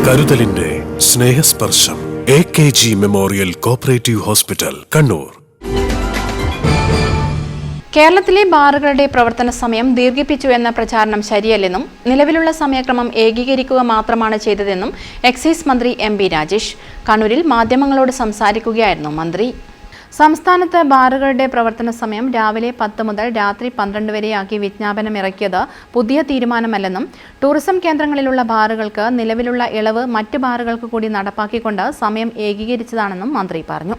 കരുതലിന്റെ സ്നേഹസ്പർശം AKG memorial cooperative hospital, Kannur. കേരളത്തിലെ ബാറുകളുടെ പ്രവർത്തന സമയം ദീർഘിപ്പിച്ചു എന്ന പ്രചാരണം ശരിയല്ലെന്നും നിലവിലുള്ള സമയക്രമം ഏകീകരിക്കുക മാത്രമാണ് ചെയ്തതെന്നും എക്സൈസ് മന്ത്രി MP രാജേഷ് കണ്ണൂരിൽ മാധ്യമങ്ങളോട് സംസാരിക്കുകയായിരുന്നു മന്ത്രി. സംസ്ഥാനത്ത് ബാറുകളുടെ പ്രവർത്തന സമയം രാവിലെ 10 മുതൽ രാത്രി 12 വരെയാക്കി വിജ്ഞാപനം ഇറക്കിയത് പുതിയ തീരുമാനമല്ലെന്നും ടൂറിസം കേന്ദ്രങ്ങളിലുള്ള ബാറുകൾക്ക് നിലവിലുള്ള ഇളവ് മറ്റ് ബാറുകൾക്ക് കൂടി നടപ്പാക്കിക്കൊണ്ട് സമയം ഏകീകരിച്ചതാണെന്നും മന്ത്രി പറഞ്ഞു.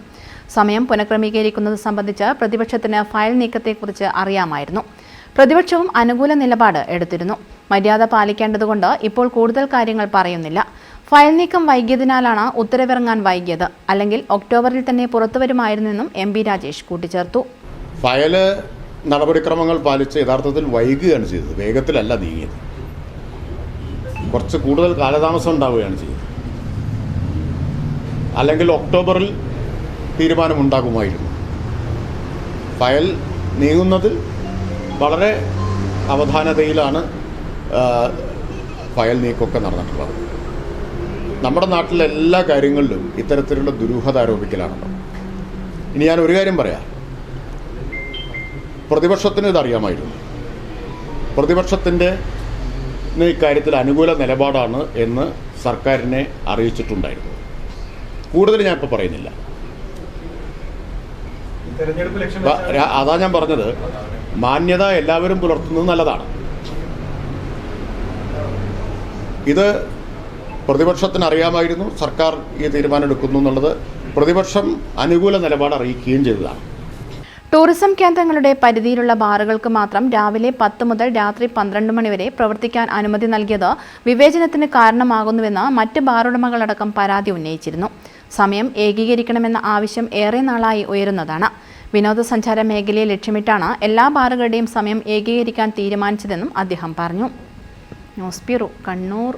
സമയം പുനഃക്രമീകരിക്കുന്നത് സംബന്ധിച്ച് പ്രതിപക്ഷത്തിന് ഫയൽ നീക്കത്തെക്കുറിച്ച് അറിയാമായിരുന്നു. പ്രതിപക്ഷവും അനുകൂല നിലപാട് എടുത്തിരുന്നു. മര്യാദ പാലിക്കേണ്ടതുകൊണ്ട് ഇപ്പോൾ കൂടുതൽ കാര്യങ്ങൾ പറയുന്നില്ല. ഫയൽ നീക്കം വൈകിയതിനാലാണ് ഉത്തരവിറങ്ങാൻ വൈകിയത്. അല്ലെങ്കിൽ ഒക്ടോബറിൽ തന്നെ പുറത്തുവരുമായിരുന്നെന്നും MP രാജേഷ് കൂട്ടിച്ചേർത്തു. ഫയല് നടപടിക്രമങ്ങൾ പാലിച്ച് യഥാർത്ഥത്തിൽ വൈകുകയാണ് ചെയ്തത്, വേഗത്തിലല്ല നീങ്ങിയത്. കുറച്ച് കൂടുതൽ കാലതാമസം ഉണ്ടാവുകയാണ് ചെയ്തത്. അല്ലെങ്കിൽ ഒക്ടോബറിൽ തീരുമാനമുണ്ടാകുമായിരുന്നു. ഫയൽ നീങ്ങുന്നതിൽ വളരെ അവധാനതയിലാണ് ഫയൽ നീക്കമൊക്കെ നടന്നിട്ടുള്ളത്. നമ്മുടെ നാട്ടിലെ എല്ലാ കാര്യങ്ങളിലും ഇത്തരത്തിലുള്ള ദുരൂഹത ആരോപിക്കലാണല്ലോ. ഇനി ഞാൻ ഒരു കാര്യം പറയാം, പ്രതിപക്ഷത്തിന് ഇതറിയാമായിരുന്നു. പ്രതിപക്ഷത്തിൻ്റെ ഇക്കാര്യത്തിൽ അനുകൂല നിലപാടാണ് എന്ന് സർക്കാരിനെ അറിയിച്ചിട്ടുണ്ടായിരുന്നു. കൂടുതൽ ഞാൻ ഇപ്പോൾ പറയുന്നില്ല. അതാ ഞാൻ പറഞ്ഞത്, മാന്യത എല്ലാവരും പുലർത്തുന്നത് നല്ലതാണ്. ഇത് പ്രതിപക്ഷത്തിന് അറിയാമായിരുന്നു സർക്കാർ ഈ തീരുമാനം എടുക്കുന്നു എന്നുള്ളത്. പ്രതിപക്ഷം അനുകൂല നിലപാട് അറിയിക്കുകയും ചെയ്തതാണ്. ടൂറിസം കേന്ദ്രങ്ങളുടെ പരിധിയിലുള്ള ബാറുകൾക്ക് മാത്രം രാവിലെ 10 മുതൽ രാത്രി 12 മണി വരെ പ്രവർത്തിക്കാൻ അനുമതി നൽകിയത് വിവേചനത്തിന് കാരണമാകുന്നുവെന്ന് മറ്റ് ബാറുടമകളടക്കം പരാതി ഉന്നയിച്ചിരുന്നു. സമയം ഏകീകരിക്കണമെന്ന ആവശ്യം ഏറെ നാളായി ഉയരുന്നതാണ്. വിനോദസഞ്ചാര മേഖലയെ ലക്ഷ്യമിട്ടാണ് എല്ലാ ബാറുകളുടെയും സമയം ഏകീകരിക്കാൻ തീരുമാനിച്ചതെന്നും അദ്ദേഹം പറഞ്ഞു. News bureau, Kannur.